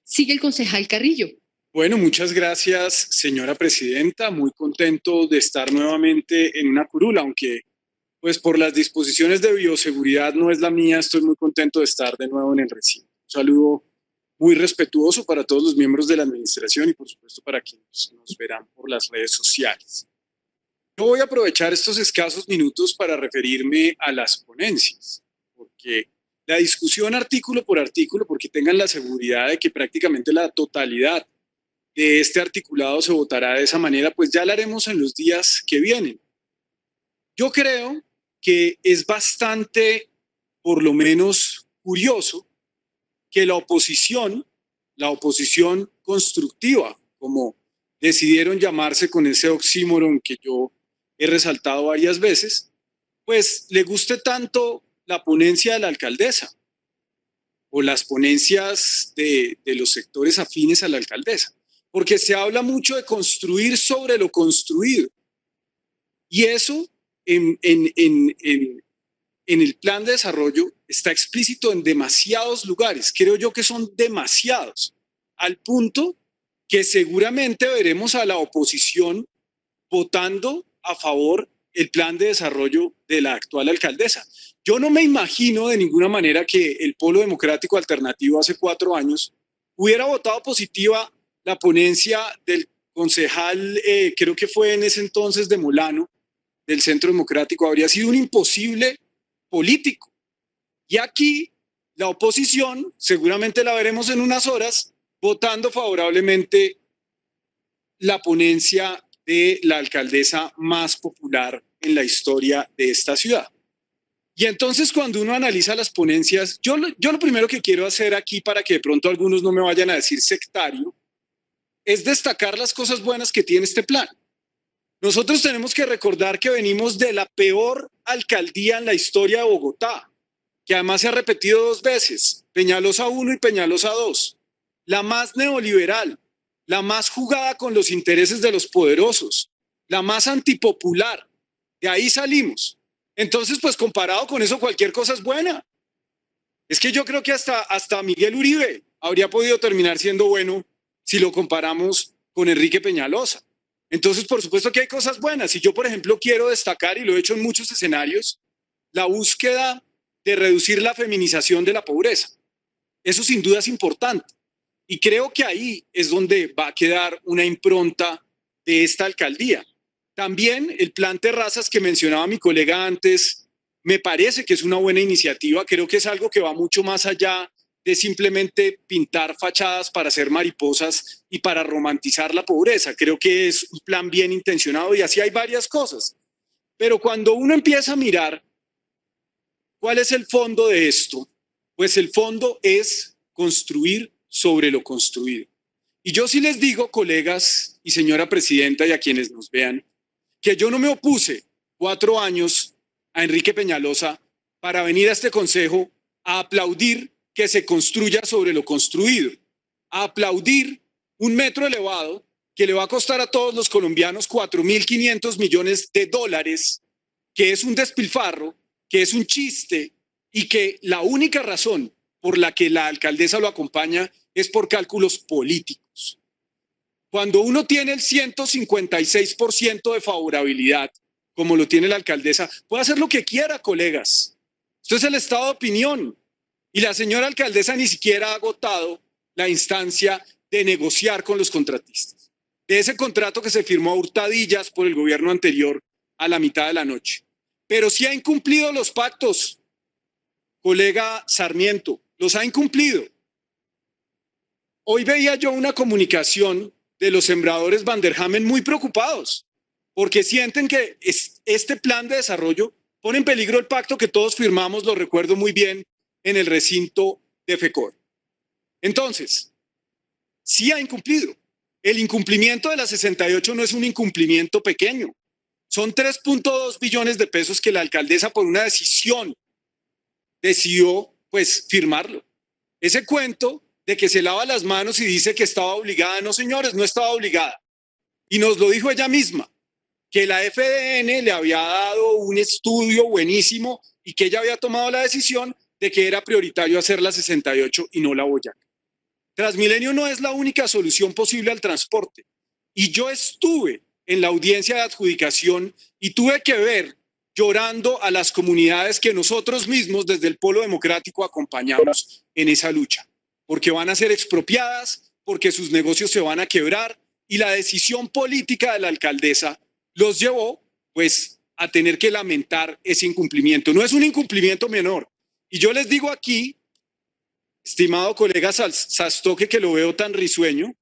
Sigue el concejal Carrillo. Bueno, muchas gracias, señora presidenta. Muy contento de estar nuevamente en una curula, aunque pues por las disposiciones de bioseguridad no es la mía, estoy muy contento de estar de nuevo en el recinto. Un saludo muy respetuoso para todos los miembros de la administración y por supuesto para quienes nos verán por las redes sociales. Yo voy a aprovechar estos escasos minutos para referirme a las ponencias, porque la discusión artículo por artículo, porque tengan la seguridad de que prácticamente la totalidad de este articulado se votará de esa manera, pues ya la haremos en los días que vienen. Yo creo que es bastante, por lo menos, curioso que la oposición constructiva, como decidieron llamarse con ese oxímoron que yo he resaltado varias veces, pues le guste tanto la ponencia de la alcaldesa o las ponencias de los sectores afines a la alcaldesa, porque se habla mucho de construir sobre lo construido. Y eso en el plan de desarrollo está explícito en demasiados lugares. Creo yo que son demasiados, al punto que seguramente veremos a la oposición votando a favor el plan de desarrollo de la actual alcaldesa. Yo no me imagino de ninguna manera que el Polo Democrático Alternativo hace 4 años hubiera votado positiva la ponencia del concejal, creo que fue en ese entonces de Molano, del Centro Democrático. Habría sido un imposible político. Y aquí la oposición, seguramente la veremos en unas horas, votando favorablemente la ponencia de la alcaldesa más popular en la historia de esta ciudad. Y entonces cuando uno analiza las ponencias, yo lo primero que quiero hacer aquí, para que de pronto algunos no me vayan a decir sectario, es destacar las cosas buenas que tiene este plan. Nosotros tenemos que recordar que venimos de la peor alcaldía en la historia de Bogotá, que además se ha repetido 2 veces, Peñalosa 1 y Peñalosa 2, la más neoliberal, la más jugada con los intereses de los poderosos, la más antipopular. De ahí salimos. Entonces, pues comparado con eso, cualquier cosa es buena. Es que yo creo que hasta Miguel Uribe habría podido terminar siendo bueno si lo comparamos con Enrique Peñalosa. Entonces, por supuesto que hay cosas buenas. Y yo, por ejemplo, quiero destacar, y lo he hecho en muchos escenarios, la búsqueda de reducir la feminización de la pobreza. Eso sin duda es importante. Y creo que ahí es donde va a quedar una impronta de esta alcaldía. También el plan Terrazas que mencionaba mi colega antes, me parece que es una buena iniciativa. Creo que es algo que va mucho más allá de simplemente pintar fachadas para hacer mariposas y para romantizar la pobreza. Creo que es un plan bien intencionado y así hay varias cosas. Pero cuando uno empieza a mirar cuál es el fondo de esto, pues el fondo es construir sobre lo construido. Y yo sí les digo, colegas y señora presidenta, y a quienes nos vean, que yo no me opuse 4 años a Enrique Peñalosa para venir a este consejo a aplaudir que se construya sobre lo construido, a aplaudir un metro elevado que le va a costar a todos los colombianos 4.500 millones de dólares, que es un despilfarro, que es un chiste y que la única razón por la que la alcaldesa lo acompaña es por cálculos políticos. Cuando uno tiene el 156% de favorabilidad, como lo tiene la alcaldesa, puede hacer lo que quiera, colegas. Esto es el estado de opinión. Y la señora alcaldesa ni siquiera ha agotado la instancia de negociar con los contratistas. De ese contrato que se firmó a hurtadillas por el gobierno anterior a la mitad de la noche. Pero sí ha incumplido los pactos, colega Sarmiento, los ha incumplido. Hoy veía yo una comunicación de los sembradores Van der Hamen muy preocupados, porque sienten que este plan de desarrollo pone en peligro el pacto que todos firmamos, lo recuerdo muy bien, en el recinto de FECOR. Entonces, sí ha incumplido. El incumplimiento de la 68 no es un incumplimiento pequeño. Son 3.2 billones de pesos que la alcaldesa por una decisión decidió pues firmarlo. Ese cuento de que se lava las manos y dice que estaba obligada, no señores, no estaba obligada. Y nos lo dijo ella misma, que la FDN le había dado un estudio buenísimo y que ella había tomado la decisión de que era prioritario hacer la 68 y no la Boyacá. Transmilenio no es la única solución posible al transporte. Y yo estuve en la audiencia de adjudicación y tuve que ver llorando a las comunidades que nosotros mismos desde el Polo Democrático acompañamos en esa lucha, porque van a ser expropiadas, porque sus negocios se van a quebrar y la decisión política de la alcaldesa los llevó pues a tener que lamentar ese incumplimiento. No es un incumplimiento menor. Y yo les digo aquí, estimado colega Sastoque, que lo veo tan risueño,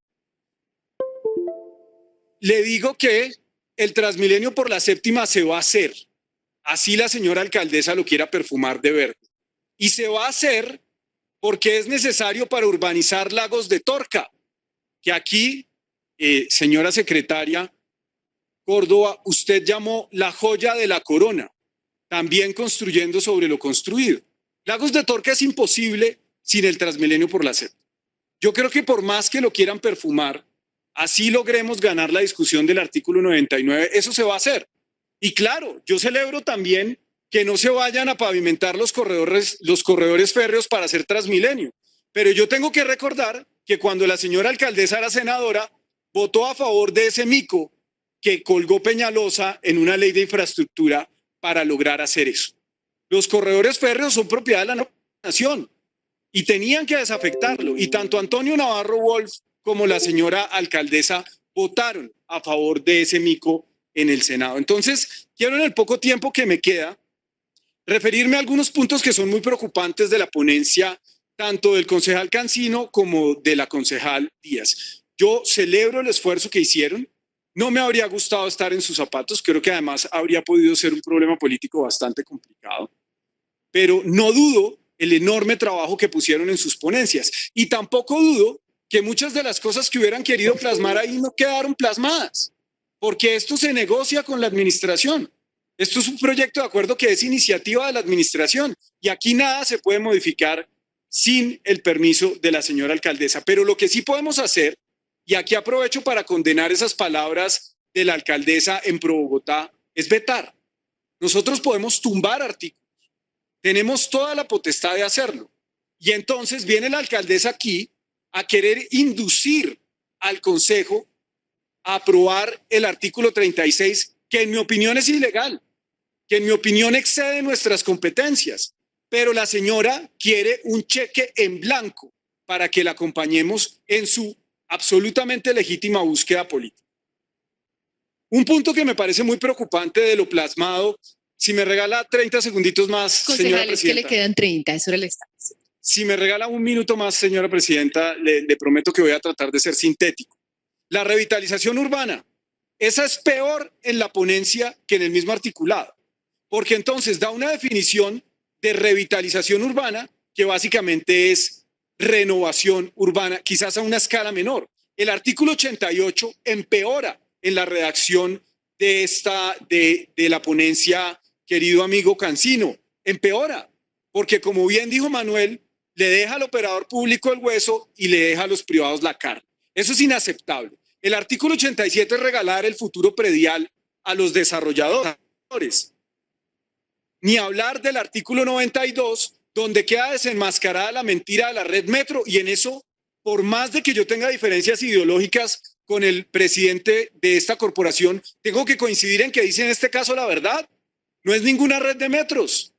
le digo que el Transmilenio por la séptima se va a hacer, así la señora alcaldesa lo quiera perfumar de verde. Y se va a hacer porque es necesario para urbanizar Lagos de Torca, que aquí, señora secretaria Córdoba, usted llamó la joya de la corona, también construyendo sobre lo construido. Lagos de Torca es imposible sin el Transmilenio por la séptima. Yo creo que por más que lo quieran perfumar, así logremos ganar la discusión del artículo 99, eso se va a hacer. Y claro, yo celebro también que no se vayan a pavimentar los corredores férreos para hacer Transmilenio. Pero yo tengo que recordar que cuando la señora alcaldesa era senadora, votó a favor de ese mico que colgó Peñalosa en una ley de infraestructura para lograr hacer eso. Los corredores férreos son propiedad de la nación y tenían que desafectarlo. Y tanto Antonio Navarro Wolf como la señora alcaldesa votaron a favor de ese mico en el Senado. Entonces, quiero en el poco tiempo que me queda referirme a algunos puntos que son muy preocupantes de la ponencia, tanto del concejal Cancino como de la concejal Díaz. Yo celebro el esfuerzo que hicieron. No me habría gustado estar en sus zapatos. Creo que además habría podido ser un problema político bastante complicado. Pero no dudo el enorme trabajo que pusieron en sus ponencias. Y tampoco dudo que muchas de las cosas que hubieran querido plasmar ahí no quedaron plasmadas, porque esto se negocia con la administración. Esto es un proyecto de acuerdo que es iniciativa de la administración y aquí nada se puede modificar sin el permiso de la señora alcaldesa. Pero lo que sí podemos hacer, y aquí aprovecho para condenar esas palabras de la alcaldesa en Pro Bogotá, es vetar. Nosotros podemos tumbar artículos. Tenemos toda la potestad de hacerlo. Y entonces viene la alcaldesa aquí a querer inducir al Consejo a aprobar el artículo 36, que en mi opinión es ilegal, que en mi opinión excede nuestras competencias. Pero la señora quiere un cheque en blanco para que la acompañemos en su absolutamente legítima búsqueda política. Un punto que me parece muy preocupante de lo plasmado, si me regala 30 segunditos más, señora presidenta. Concejales, que le quedan 30, eso era el estado. Si me regala un minuto más, señora presidenta, le prometo que voy a tratar de ser sintético. La revitalización urbana, esa es peor en la ponencia que en el mismo articulado, porque entonces da una definición de revitalización urbana que básicamente es renovación urbana, quizás a una escala menor. El artículo 88 empeora en la redacción de la ponencia, querido amigo Cancino, empeora, porque como bien dijo Manuel, le deja al operador público el hueso y le deja a los privados la carne. Eso es inaceptable. El artículo 87 es regalar el futuro predial a los desarrolladores. Ni hablar del artículo 92, donde queda desenmascarada la mentira de la red Metro, y en eso, por más de que yo tenga diferencias ideológicas con el presidente de esta corporación, tengo que coincidir en que dice en este caso la verdad. No es ninguna red de metros.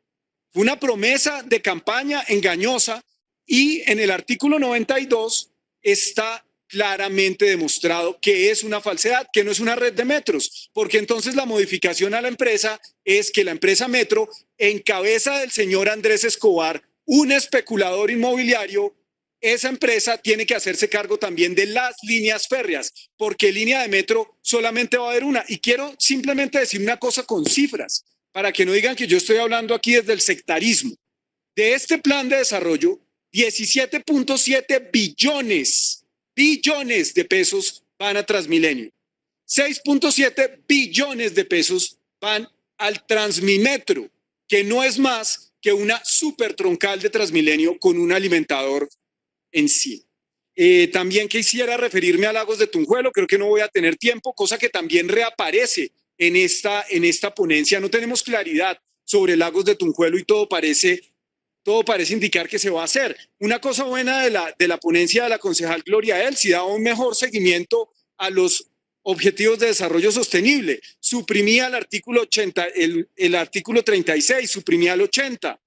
Fue una promesa de campaña engañosa y en el artículo 92 está claramente demostrado que es una falsedad, que no es una red de metros, porque entonces la modificación a la empresa es que la empresa Metro, en cabeza del señor Andrés Escobar, un especulador inmobiliario, esa empresa tiene que hacerse cargo también de las líneas férreas, porque línea de metro solamente va a haber una. Y quiero simplemente decir una cosa con cifras, para que no digan que yo estoy hablando aquí desde el sectarismo. De este plan de desarrollo, 17.7 billones de pesos van a Transmilenio. 6.7 billones de pesos van al Transmimetro, que no es más que una super troncal de Transmilenio con un alimentador encima. También quisiera referirme a Lagos de Tunjuelo, creo que no voy a tener tiempo, cosa que también reaparece en esta ponencia. No tenemos claridad sobre Lagos de Tunjuelo y todo parece todo parece indicar que se va a hacer. Una cosa buena de la ponencia de la concejal Gloria Elsi, da un mejor seguimiento a los objetivos de desarrollo sostenible. Suprimía el artículo 80, el artículo 36, suprimía el 80.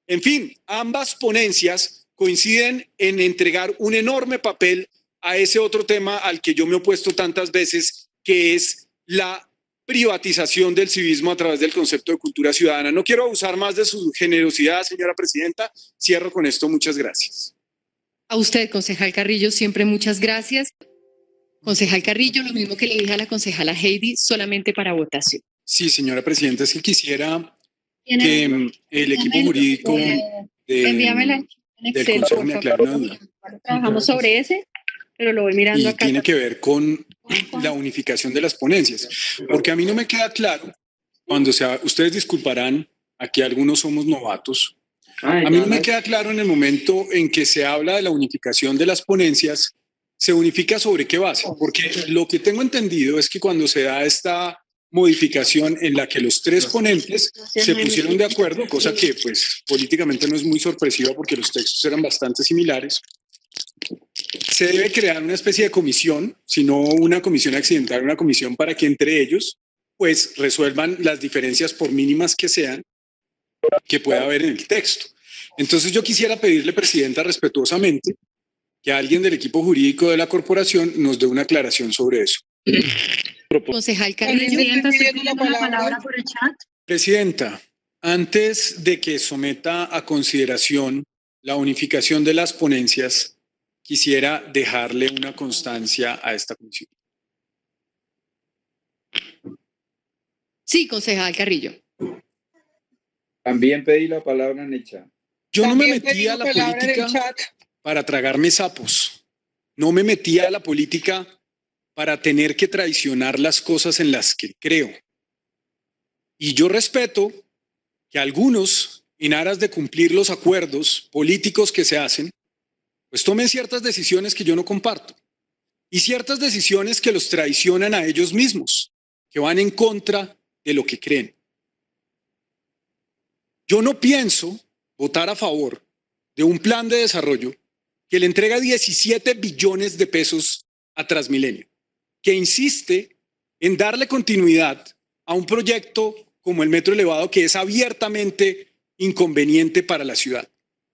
En fin, ambas ponencias coinciden en entregar un enorme papel a ese otro tema al que yo me he opuesto tantas veces, que es la privatización del civismo a través del concepto de cultura ciudadana. No quiero abusar más de su generosidad, señora presidenta. Cierro con esto. Muchas gracias. A usted, concejal Carrillo, siempre muchas gracias. Concejal Carrillo, lo mismo que le dije a la concejala Heidi, solamente para votación. Sí, señora presidenta, es que quisiera que el equipo jurídico del Consejo me aclare una duda. Trabajamos sobre ese, pero lo voy mirando acá. Y tiene que ver con la unificación de las ponencias, porque a mí no me queda claro, cuando ustedes disculparán, aquí algunos somos novatos, a mí no me queda claro en el momento en que se habla de la unificación de las ponencias, ¿se unifica sobre qué base? Porque lo que tengo entendido es que cuando se da esta modificación en la que los tres ponentes se pusieron de acuerdo, cosa que pues políticamente no es muy sorpresiva porque los textos eran bastante similares, se debe crear una especie de comisión, si no una comisión accidental, una comisión para que entre ellos pues resuelvan las diferencias por mínimas que sean que pueda haber en el texto. Entonces yo quisiera pedirle, presidenta, respetuosamente, que alguien del equipo jurídico de la corporación nos dé una aclaración sobre eso. Concejal Carrillo. Presidenta, antes de que someta a consideración la unificación de las ponencias, quisiera dejarle una constancia a esta comisión. Sí, concejal Carrillo. También pedí la palabra en el chat. Yo no me metí a la política para tragarme sapos. No me metí a la política para tener que traicionar las cosas en las que creo. Y yo respeto que algunos, en aras de cumplir los acuerdos políticos que se hacen, pues tomen ciertas decisiones que yo no comparto. Y ciertas decisiones que los traicionan a ellos mismos, que van en contra de lo que creen. Yo no pienso votar a favor de un plan de desarrollo que le entrega 17 billones de pesos a Transmilenio, que insiste en darle continuidad a un proyecto como el metro elevado que es abiertamente inconveniente para la ciudad.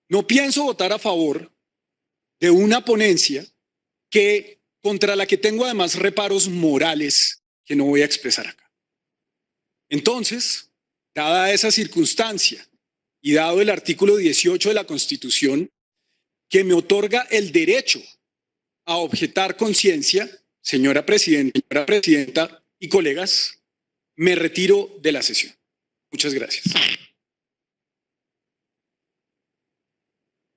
No pienso votar a favor de una ponencia contra la que tengo además reparos morales que no voy a expresar acá. Entonces, dada esa circunstancia y dado el artículo 18 de la Constitución, que me otorga el derecho a objetar conciencia, señora presidenta y colegas, me retiro de la sesión. Muchas gracias.